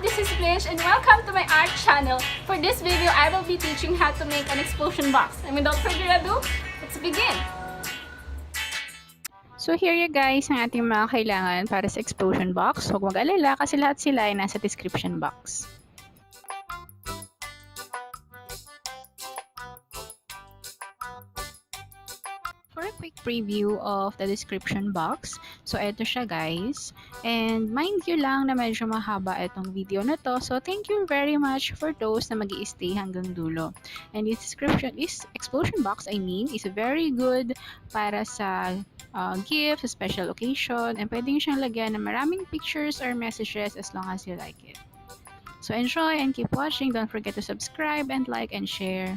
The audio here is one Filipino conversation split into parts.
this is Blish and welcome to my art channel. For this video, I will be teaching how to make an explosion box. And without further ado, let's begin! So here you guys ang ating mga kailangan para sa explosion box. Huwag mag-alala kasi lahat sila ay nasa description box. For a quick preview of the description box, so eto siya guys. And mind you lang na medyo mahaba itong video na to. So thank you very much for those na mag-i-stay hanggang dulo. And this explosion box, is very good para sa gift, sa special occasion, and pwede nyo siyang lagyan ng maraming pictures or messages as long as you like it. So enjoy and keep watching. Don't forget to subscribe and like and share.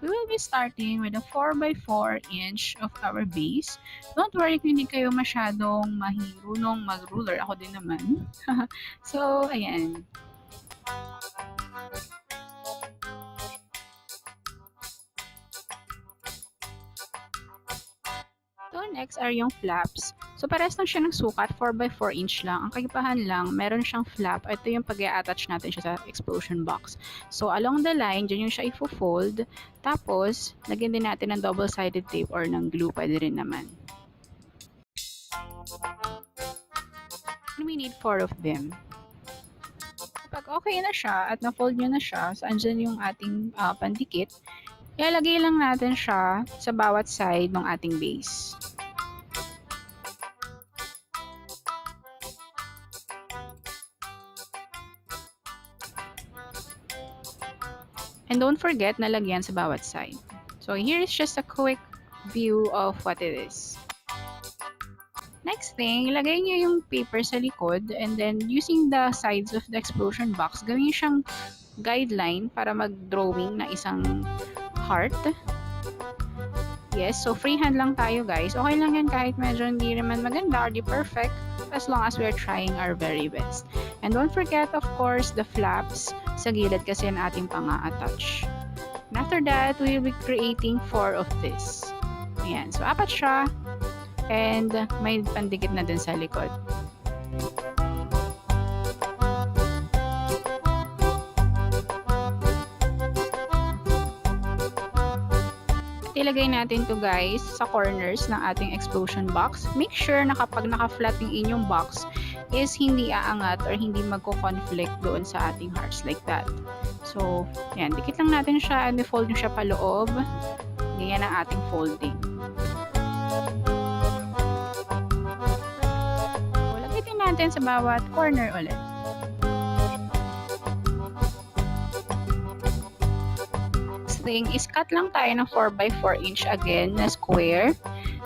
We will be starting with a 4x4 inch of our base. Don't worry kung hindi kayo masyadong mahirunong mag-ruler. Ako din naman. So, ayan. So, next are yung flaps. So, pares lang siya ng sukat, 4x4 inch lang. Ang kagipahan lang, meron siyang flap. Ito yung pag-i-attach natin siya sa explosion box. So, along the line, dyan yung siya ifo-fold. Tapos, lagyan din natin ng double-sided tape or ng glue. Pwede rin naman. We need 4 of them. Kapag okay na siya at na-fold nyo na siya, so andyan yung ating pandikit, ilalagay lang natin siya sa bawat side ng ating base. And don't forget na lagyan sa bawat side. So here is just a quick view of what it is. Next thing, ilagay niyo yung paper sa likod and then using the sides of the explosion box, gawin siyang guideline para mag-drawing na isang heart. Yes, so freehand lang tayo guys. Okay lang yan kahit medyo hindi naman maganda or di perfect as long as we're trying our very best. And don't forget of course the flaps sa gilid kasi yan ating pang-attach. And after that, we will be creating 4 of this. Ayan, so 4 siya and may pandikit na din sa likod. Ilagay natin to guys sa corners ng ating explosion box. Make sure na kapag naka-flat yung inyong box is hindi aangat or hindi magko-conflict doon sa ating hearts like that. So, yan. Dikit lang natin siya and i-fold nyo siya paloob. Ganyan ang ating folding. So, lagay din natin sa bawat corner ulit. Thing is cut lang tayo ng 4x4 inch again na square.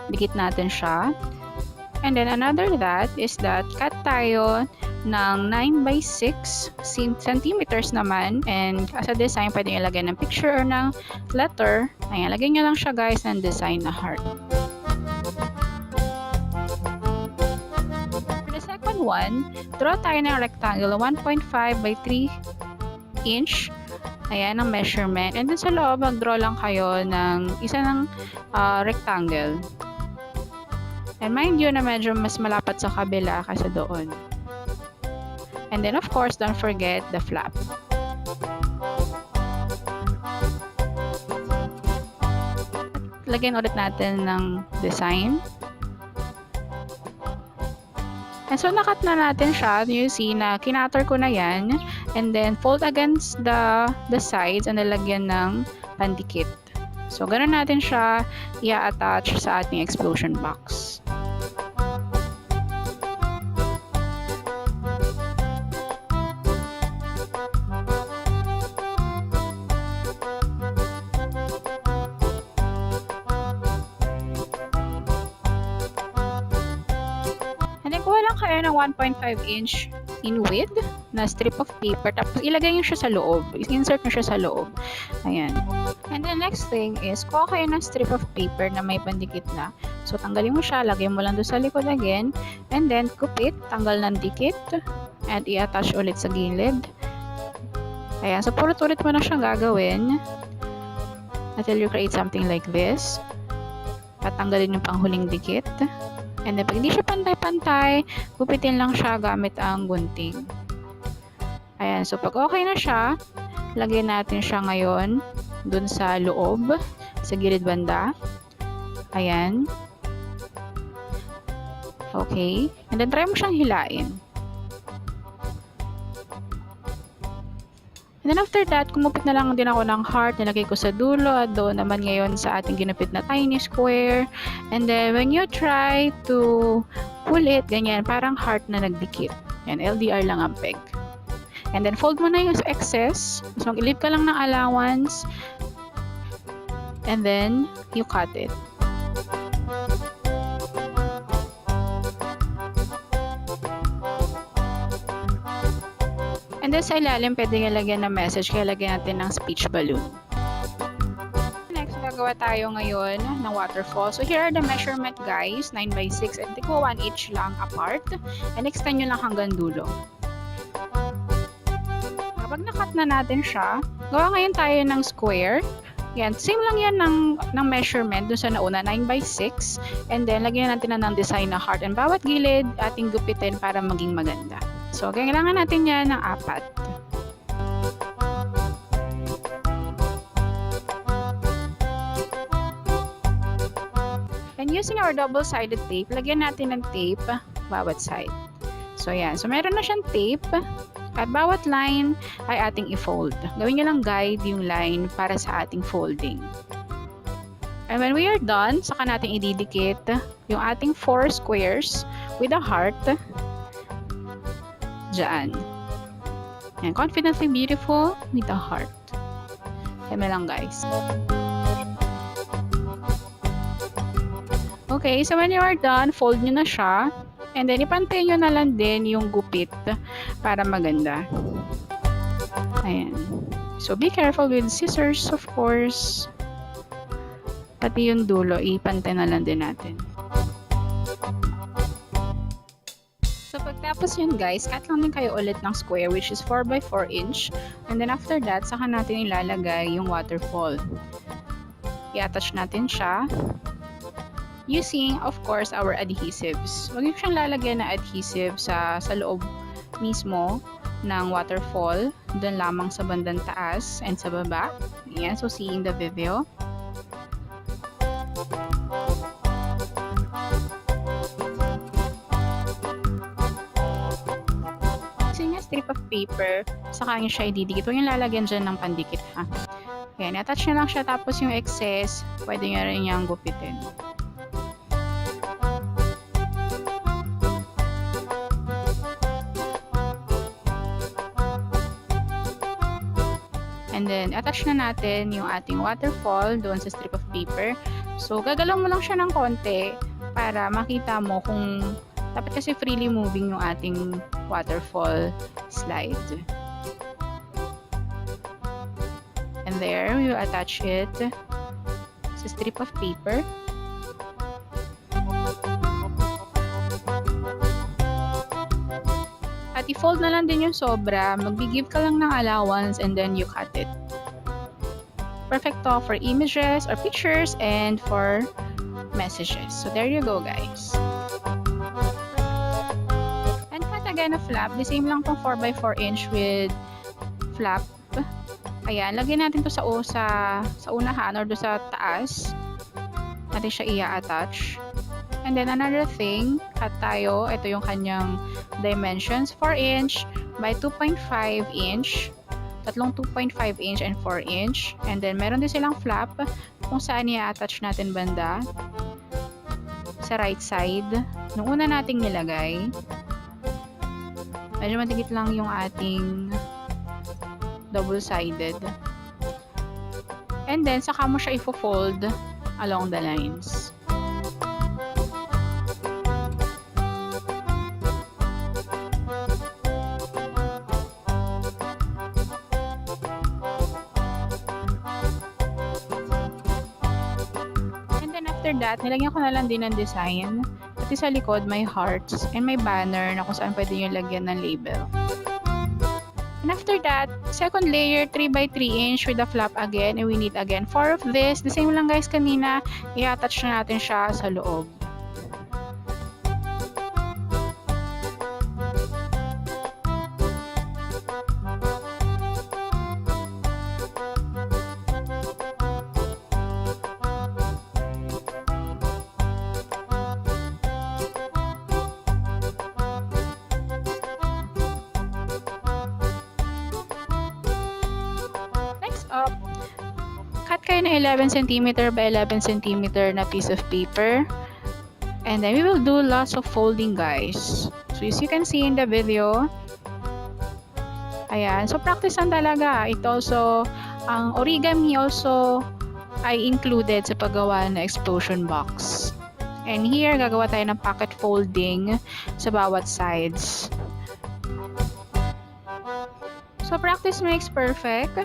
Dikit natin siya. And then another that is that cut tayo ng 9x6 centimeters naman. And as a design, pwede nyo lagyan ng picture or ng letter. Ayan, lagyan nyo lang siya guys ng design na heart. For the second one, draw tayo ng rectangle 1.5x3 inch. Ayan ang measurement. And then sa loob, mag-draw lang kayo ng isa ng rectangle. And mind you na medyo mas malapat sa kabila kaysa doon. And then of course, don't forget the flap. Lagyan ulit natin ng design. And so, nakat na natin siya. You see na kinatter ko na yan. And then, fold against the sides and nalagyan ng pandikit. So, ganun natin siya i-attach sa ating explosion box. Kuha lang kayo ng 1.5 inch in width na strip of paper. Tapos ilagay nyo siya sa loob. Insert nyo siya sa loob. Ayan. And the next thing is, kuha kayo ng strip of paper na may pandikit na. So, tanggalin mo siya. Lagay mo lang doon sa likod again. And then, kupit. Tanggal ng dikit. And i-attach ulit sa gilid. Ayan. So, purot-ulit mo na siyang gagawin until you create something like this. At tanggalin yung panghuling dikit. And then, pag hindi siya pantay pantay-pantay, gupitin lang siya gamit ang gunting. Ayan, so pag okay na siya, lagyan natin siya ngayon dun sa loob, sa gilid banda. Ayan. Okay. And then try mo siyang hilain. And then after that, kumupit na lang din ako ng heart, nilagay ko sa dulo at doon naman ngayon sa ating ginupit na tiny square. And then when you try to pull it, ganyan, parang heart na nagdikit. Yan, LDR lang ang peg. And then fold mo na yung excess. So mag-leave ka lang ng allowance. And then you cut it. And then sa ilalim, pwede nga lagyan ng message, kaya lagyan natin ng speech balloon. Next, gagawa tayo ngayon ng waterfall. So here are the measurement guys, 9x6, and tigwa 1 each lang apart. And extend nyo lang hanggang dulo. Kapag nakat na natin siya, gawa ngayon tayo ng square. Yan, same lang yan ng measurement dun sa nauna, 9x6. And then, lagyan natin na ng design na heart. And bawat gilid, ating gupitin para maging maganda. So, kailangan natin yan ng 4. And using our double-sided tape, lagyan natin ng tape bawat side. So, yan. So, meron na siyang tape. At bawat line ay ating i-fold. Gawin nyo lang guide yung line para sa ating folding. And when we are done, saka natin ididikit yung ating 4 squares with a heart. Diyan. And confidently beautiful with a heart. Kaya lang guys. Okay, so when you are done, fold nyo na siya. And then, ipantay nyo na lang din yung gupit para maganda. Ayan. So, be careful with scissors, of course. Pati yung dulo, ipantay na lang din natin. So, pagtapos yun guys, cut lang din kayo ulit ng square which is 4x4 inch. And then, after that, saka natin ilalagay yung waterfall. I-attach natin siya. Using, of course, our adhesives. Huwag nyo siyang lalagyan na adhesive sa loob mismo ng waterfall. Doon lamang sa bandang taas and sa baba. Ayan, so see in the video. Using a strip of paper, saka nyo siya ididikit. Huwag nyo lalagyan dyan ng pandikit ha. Ayan, attach nyo lang siya tapos yung excess, pwede nyo rin niyang gupitin. And then, attach na natin yung ating waterfall doon sa strip of paper. So, gagalaw mo lang siya ng konti para makita mo kung dapat kasi freely moving yung ating waterfall slide. And there, you attach it sa strip of paper. At i-fold na lang din yung sobra, mag-give ka lang ng allowance and then you cut it. Perfect to for images or pictures and for messages. So there you go guys. And cut again a flap, the same lang tong 4x4 inch with flap. Ayan, lagyan natin to sa unahan or do sa taas. Natin siya i-attach. And then another thing, cut tayo. Ito yung kanyang dimensions, 4 inch by 2.5 inch. Tatlong 2.5 inch and 4 inch. And then meron din silang flap kung saan i-attach natin banda. Sa right side. Nung una nating nilagay, medyo matigit lang yung ating double-sided. And then, saka mo siya i-fold along the lines. After that, nilagyan ko na lang din ng design. Pati sa likod, may hearts and may banner na kung saan pwede nyo lagyan ng label. And after that, second layer, 3x3 inch with the flap again. And we need again 4 of this. The same lang guys kanina, i-attach na natin siya sa loob. up, cut kayo ng 11 cm by 11 cm na piece of paper. And then we will do lots of folding, guys. So as you can see in the video, ayan. So practice lang talaga. It also, ang origami also ay included sa paggawa ng explosion box. And here, gagawa tayo ng pocket folding sa bawat sides. So practice makes perfect.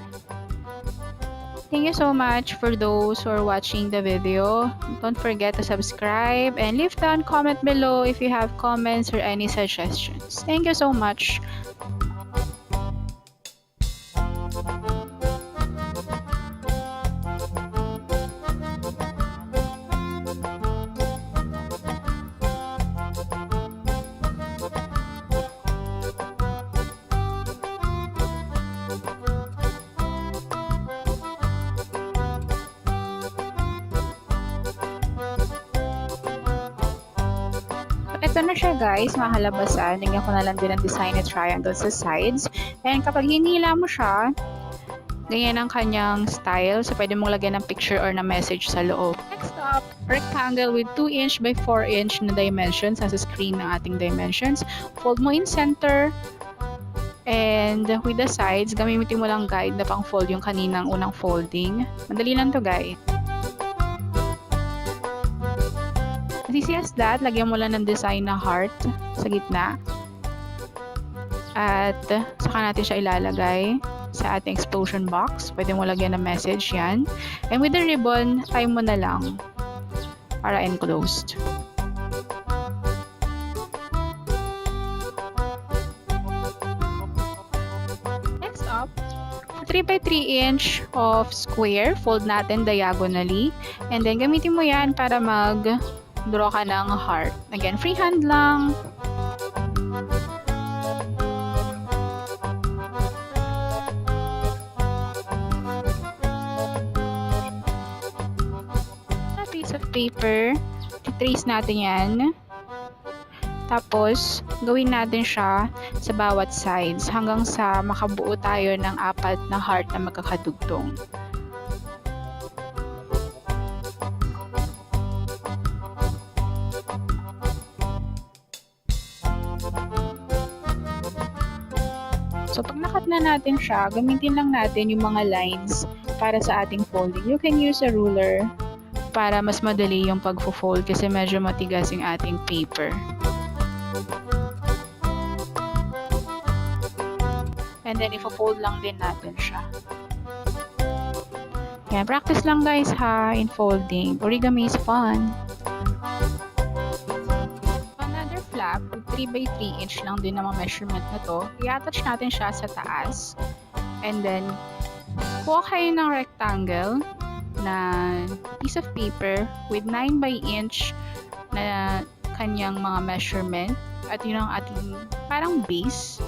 Thank you so much for those who are watching the video. Don't forget to subscribe and leave down comment below if you have comments or any suggestions. Thank you so much. Ito na siya, guys, makalabasan. Lagyan ko na lang din ang design na triangle sa sides. And kapag hinila mo siya, ganyan ang kanyang style. So, pwede mong lagyan ng picture or na message sa loob. Next up, rectangle with 2 inch by 4 inch na dimensions. Nasa screen ng ating dimensions. Fold mo in center. And with the sides, gamitin mo lang guide na pang fold yung kaninang unang folding. Madali lang to, guys. As easy as that, lagyan mo lang ng design na heart sa gitna. At saka natin siya ilalagay sa ating explosion box. Pwede mo lagyan ng message yan. And with the ribbon, tie mo na lang para enclosed. Next up, 3 by 3 inch of square. Fold natin diagonally. And then gamitin mo yan para draw ka ng heart. Again, freehand lang. A piece of paper. Titrace natin yan. Tapos, gawin natin siya sa bawat sides hanggang sa makabuo tayo ng 4 na heart na magkakadugtong. So, pag nakat na natin siya, gamitin lang natin yung mga lines para sa ating folding. You can use a ruler para mas madali yung pag-fold kasi medyo matigas yung ating paper. And then, i-fold lang din natin siya. Yan, practice lang guys ha, in folding. Origami is fun. Flap, 3 by 3 inch lang din naman measurement na to. I-attach natin siya sa taas. And then, kuha kayo ng rectangle na piece of paper with 9 by inch na kanyang mga measurement. At yun ang ating parang base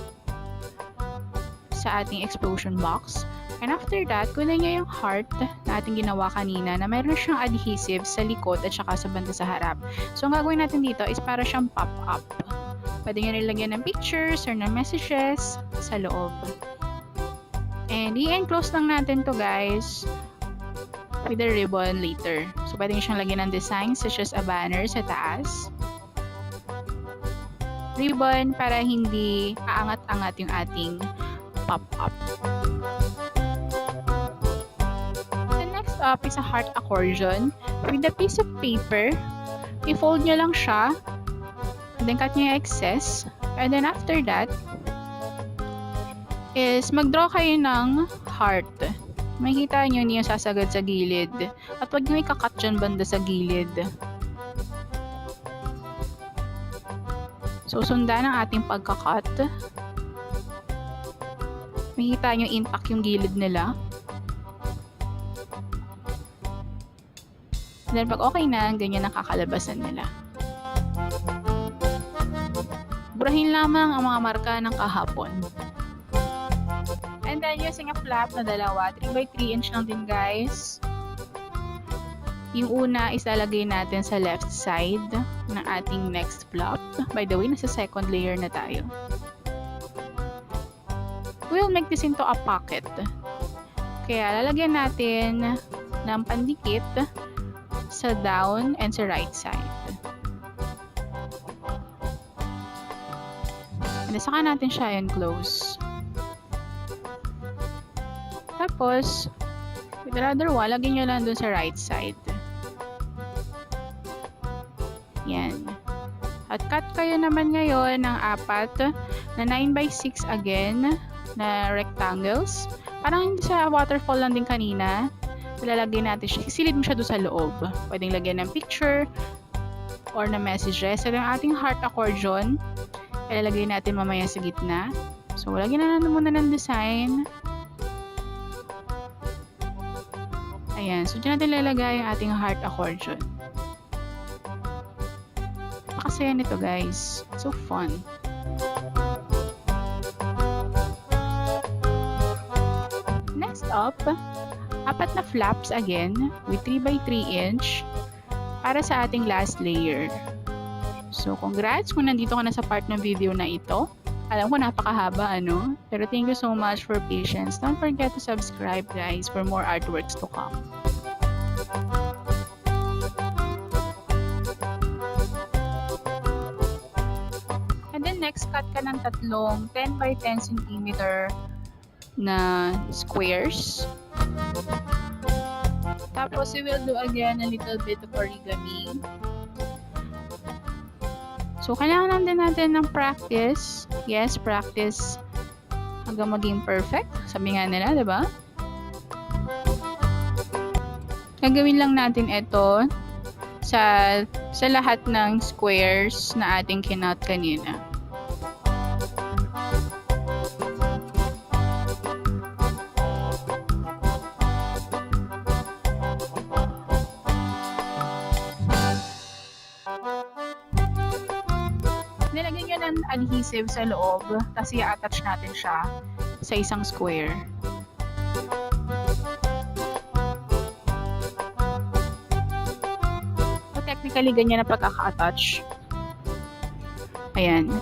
sa ating explosion box. And after that, kunin nyo yung heart na ating ginawa kanina na mayroon siyang adhesive sa likod at saka sa banda sa harap. So, ang gagawin natin dito is para siyang pop-up. Pwede nyo nilagyan ng pictures or ng messages sa loob. And i-enclose lang natin to guys with a ribbon later. So, pwede nyo siyang lagyan ng design such as a banner sa taas. Ribbon para hindi aangat-angat yung ating pop-up. Up is a heart accordion. With a piece of paper, i-fold nyo lang siya. And then cut nyo yung excess. And then after that, is mag-draw kayo ng heart. Makikita nyo niya sasagad sa gilid. At wag nyo ikakat dyan banda sa gilid. So, sundan ang ating pagkakat. Makikita nyo intact yung gilid nila. Then, pag okay na, ganyan ang kakalabasan nila. Burahin lamang ang mga marka ng kahapon. And then, using a flap na dalawa, 3 by 3 inch lang din guys. Yung una is lalagay natin sa left side ng ating next flap. By the way, nasa second layer na tayo. We'll make this into a pocket. Kaya lalagyan natin ng pandikit sa down and sa right side. And saka natin siya close. Tapos, with another one, lagyan nyo lang dun sa right side. Yan. At cut kayo naman ngayon ng 4 na 9x6 again na rectangles. Parang sa waterfall lang din kanina. Ilalagay natin siya. Silid mo siya doon sa loob. Pwedeng lagyan ng picture or na messages. So, yung ating heart accordion, ilalagay natin mamaya sa gitna. So, lagyan na natin muna ng design. Ayan. So, dyan natin ilalagay yung ating heart accordion. Napakasaya nito, guys. So fun. Next up, 4 na flaps again with 3x3 inch para sa ating last layer. So, congrats kung nandito ka na sa part ng video na ito. Alam ko napakahaba, ano? Pero thank you so much for patience. Don't forget to subscribe, guys, for more artworks to come. And then next, cut ka ng tatlong 10x10 cm na squares. Tapos, we will do again a little bit of origami. So, kailangan lang din natin ng practice. Yes, practice hanggang maging perfect. Sabi nga nila, diba? Gagawin lang natin ito sa lahat ng squares na ating kinot kanina. Nilagyan nyo ng adhesive sa loob, kasi i-attach natin siya sa isang square. So, technically, ganyan na pagkaka-attach. Ayan.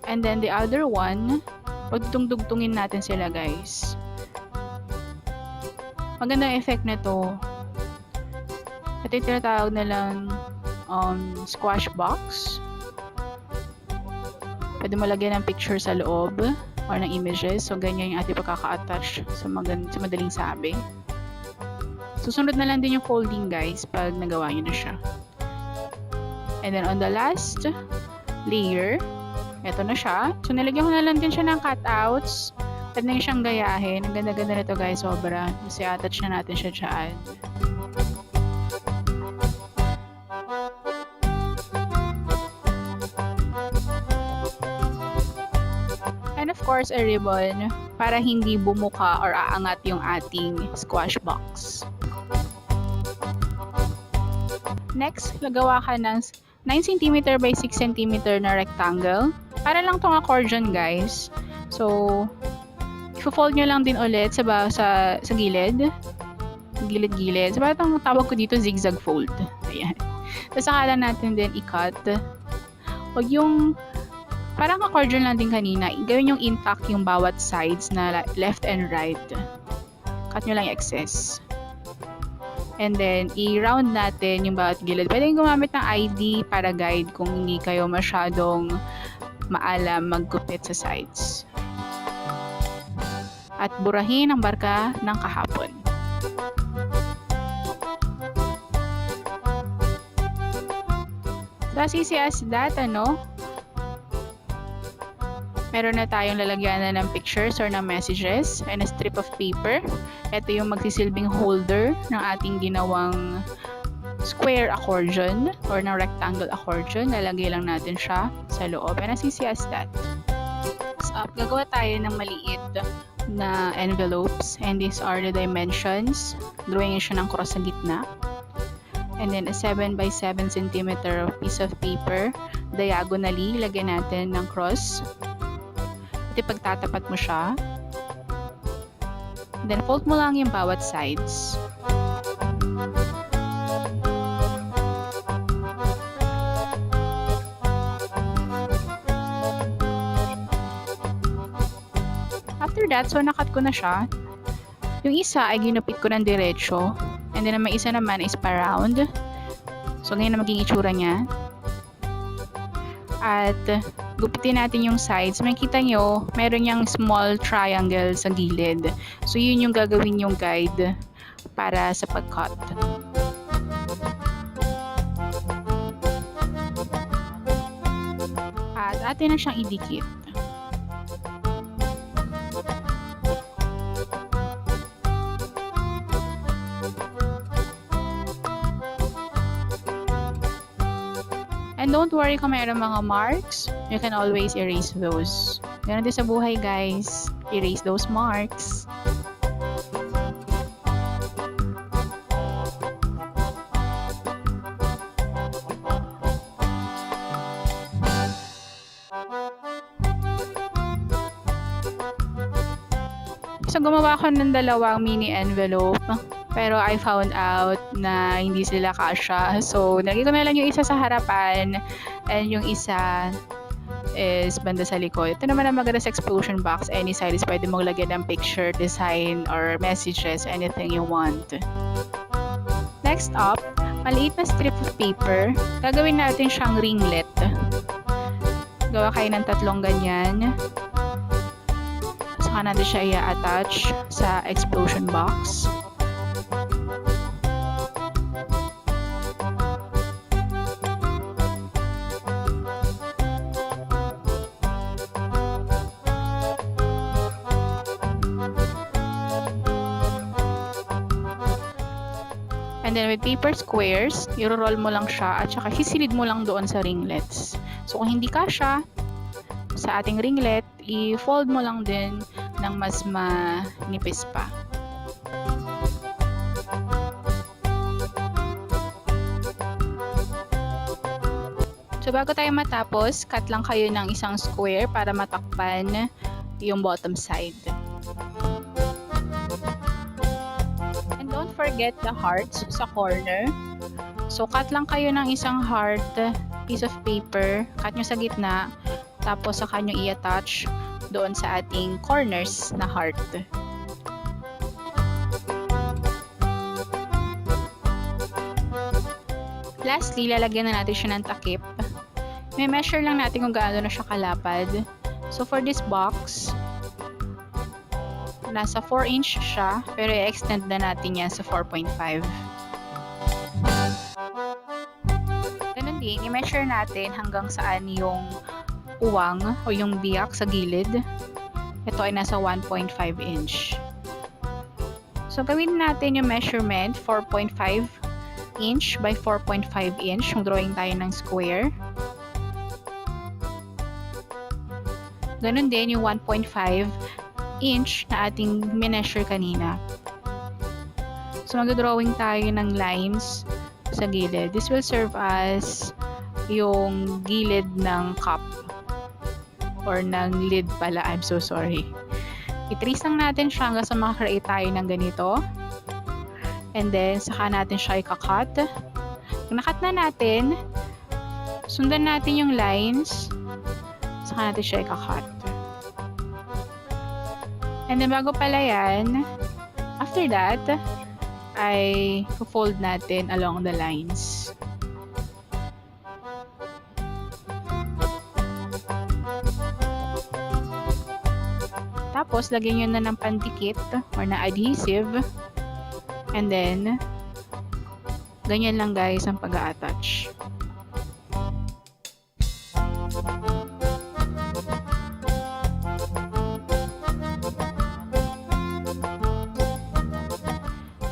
And then, the other one, pagdugtungin natin sila, guys. Maganda yung effect na to. Ito yung tinatawag na lang squash box. Pwede mo lagyan ng picture sa loob or ng images. So, ganyan yung ating pagkaka-attach sa madaling sabi. Susunod na lang din yung folding, guys, pag nagawa nyo na siya. And then, on the last layer, eto na siya. So, nilagyan ko na lang din siya ng cutouts. Pwede na siyang gayahin. Ang ganda-ganda nito, guys, sobra. Kasi attach na natin siya dyan. And of course, a ribbon para hindi bumuka or aangat yung ating squash box. Next, lagawa ka ng 9 cm by 6 cm na rectangle. Para lang tong accordion, guys. So, i-fold nyo lang din ulit sa gilid. Gilid-gilid. So, parang tawag ko dito zigzag fold. Ayan. Tapos, saka lang natin din i-cut. Huwag yung parang accordion lang din kanina, gawin yung intact yung bawat sides na left and right. Cut nyo lang yung excess. And then, i-round natin yung bawat gilid. Pwede yung gumamit ng ID para guide kung hindi kayo masyadong maalam maggupit sa sides. At burahin ang barka ng kahapon. So, as easy as that, meron na tayong lalagyan na ng pictures or ng messages and a strip of paper. Ito yung magsisilbing holder ng ating ginawang square accordion or ng rectangle accordion. Lalagay lang natin siya sa loob. And as easy as that. Next up, gagawa tayo ng maliit na envelopes. And these are the dimensions. Drawing siya ng cross sa gitna. And then a 7 by 7 cm piece of paper. Diagonally, lagyan natin ng cross. Ito pagtatapat mo siya. Then, fold mo lang yung bawat sides. after that, so nakat ko na siya. Yung isa ay ginupit ko ng diretso. And then, may isa naman is pa-round. So, ganyan na maging itsura niya. At, gupitin natin yung sides. Makikita nyo, meron yung small triangle sa gilid. So, yun yung gagawin yung guide para sa pag-cut. At, atin na siyang idikit. And don't worry kung mayroong mga marks, you can always erase those. Ganun din sa buhay, guys. Erase those marks. So, gumawa ko ng dalawang mini envelope. Pero I found out na hindi sila kasya. So, nilagay ko na lang yung isa sa harapan and yung isa is banda sa likod. Ito naman ang maganda sa explosion box. Any side is pwede mong lagyan ng picture, design, or messages, anything you want. Next up, maliit na strip of paper. Gagawin natin siyang ringlet. Gawa kayo ng 3 ganyan. Saka natin siya i-attach sa explosion box. And then with paper squares, i-roll mo lang siya at saka hisilid mo lang doon sa ringlets. So kung hindi kasya sa ating ringlet, i-fold mo lang din ng mas manipis pa. So bago tayo matapos, cut lang kayo ng isang square para matakpan yung bottom side. Don't forget the hearts sa corner. So, cut lang kayo ng isang heart, piece of paper, cut nyo sa gitna, tapos saka nyo i-attach doon sa ating corners na heart. Lastly, lalagyan na natin siya ng takip. May measure lang natin kung gaano na siya kalapad. So, for this box, nasa 4 inch siya, pero i-extend na natin yan sa 4.5. Ganun din, i-measure natin hanggang saan yung uwang o yung biyak sa gilid. Ito ay nasa 1.5 inch. So, gawin natin yung measurement, 4.5 inch by 4.5 inch. Yung drawing tayo ng square. Ganun din yung 1.5 inch na ating mineasure kanina. So, mag-drawing tayo ng lines sa gilid. This will serve as yung gilid ng cup or ng lid pala. I'm so sorry. I-trace lang natin siya hanggang sa makakreate tayo ng ganito. And then, saka natin siya i-cut. Kung nakat na natin, sundan natin yung lines. Saka natin siya i-cut. And then, bago pala yan, after that, ay fold natin along the lines. Tapos, lagyan nyo na ng pandikit or na adhesive. And then, ganyan lang guys ang pag-a-attach.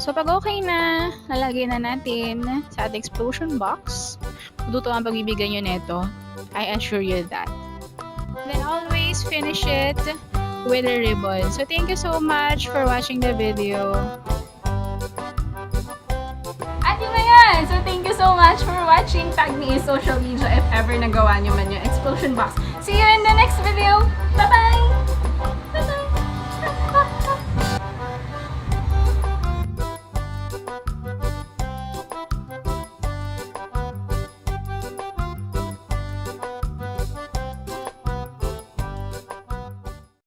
So, pag okay na, lalagay na natin sa ating explosion box. Duto ang pagbibigay nyo neto. I assure you that. Then, always finish it with a ribbon. So, thank you so much for watching the video. At yun na yan! So, thank you so much for watching. Tag me in social media if ever nagawa nyo man yung explosion box. See you in the next video! Bye-bye!